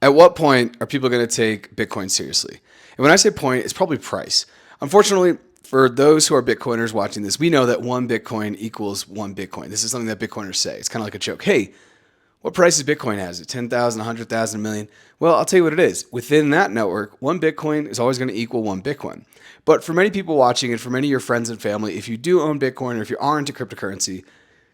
At what point are people going to take Bitcoin seriously? And when I say point, it's probably price. Unfortunately, for those who are Bitcoiners watching this, we know that one Bitcoin equals one Bitcoin. This is something that Bitcoiners say. It's kind of like a joke. Hey, what price does Bitcoin has? Is it 10,000, 100,000, a million? Well, I'll tell you what it is. Within that network, one Bitcoin is always going to equal one Bitcoin. But for many people watching and for many of your friends and family, if you do own Bitcoin or if you are into cryptocurrency,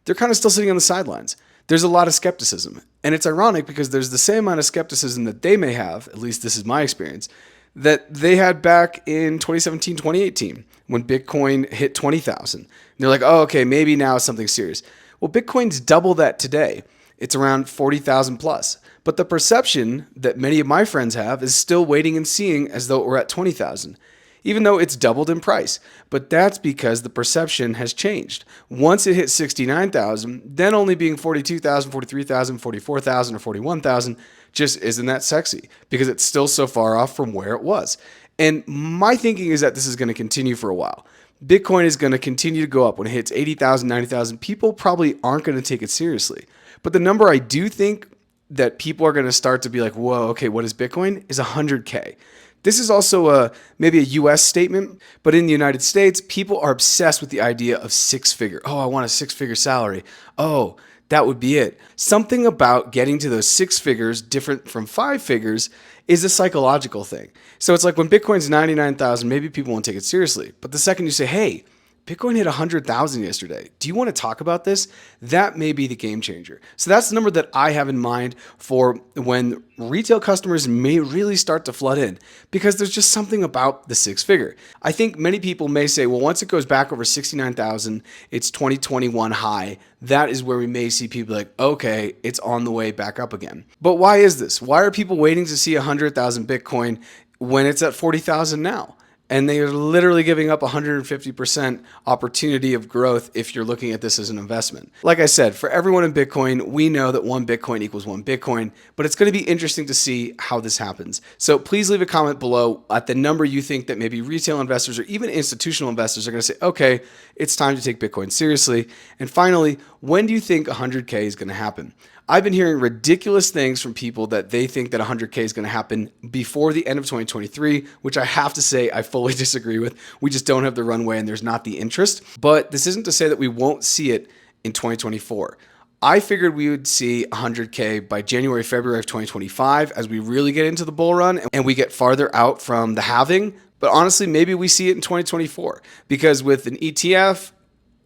they're kind of still sitting on the sidelines. There's a lot of skepticism. And it's ironic because there's the same amount of skepticism that they may have, at least this is my experience, that they had back in 2017, 2018 when Bitcoin hit 20,000. They're like, oh, okay, maybe now it's something serious. Well, Bitcoin's double that today. It's around 40,000 plus. But the perception that many of my friends have is still waiting and seeing as though we're at 20,000, even though it's doubled in price. But that's because the perception has changed. Once it hit 69,000, then only being 42,000, 43,000, 44,000, or 41,000 just isn't that sexy because it's still so far off from where it was. And my thinking is that this is going to continue for a while. Bitcoin is going to continue to go up. When it hits 80,000, 90,000, people probably aren't going to take it seriously. But the number I do think that people are going to start to be like, whoa, okay, what is Bitcoin? Is 100K. This is also maybe a US statement, but in the United States, people are obsessed with the idea of six-figure. Oh, I want a six-figure salary. Oh, that would be it. Something about getting to those six figures, different from five figures, is a psychological thing. So it's like when Bitcoin's 99,000, maybe people won't take it seriously. But the second you say, hey, Bitcoin hit 100,000 yesterday. Do you want to talk about this? That may be the game changer. So that's the number that I have in mind for when retail customers may really start to flood in because there's just something about the six figure. I think many people may say, well, once it goes back over 69,000, it's 2021 high. That is where we may see people like, okay, it's on the way back up again. But why is this? Why are people waiting to see 100,000 Bitcoin when it's at 40,000 now? And they are literally giving up 150% opportunity of growth if you're looking at this as an investment. Like I said, for everyone in Bitcoin, we know that one Bitcoin equals one Bitcoin, but it's going to be interesting to see how this happens. So please leave a comment below at the number you think that maybe retail investors or even institutional investors are going to say, okay, it's time to take Bitcoin seriously. And finally, when do you think 100K is going to happen? I've been hearing ridiculous things from people that they think that 100K is going to happen before the end of 2023, which I have to say I fully disagree with. We just don't have the runway and there's not the interest. But this isn't to say that we won't see it in 2024. I figured we would see 100K by January, February of 2025 as we really get into the bull run and we get farther out from the halving. But honestly, maybe we see it in 2024 because with an ETF,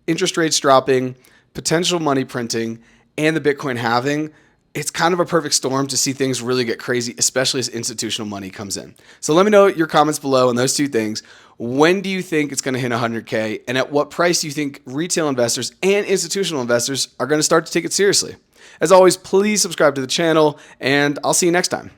interest rates dropping, potential money printing, and the Bitcoin halving, it's kind of a perfect storm to see things really get crazy, especially as institutional money comes in. So let me know your comments below on those two things. When do you think it's going to hit 100K? And at what price do you think retail investors and institutional investors are going to start to take it seriously? As always, please subscribe to the channel, and I'll see you next time.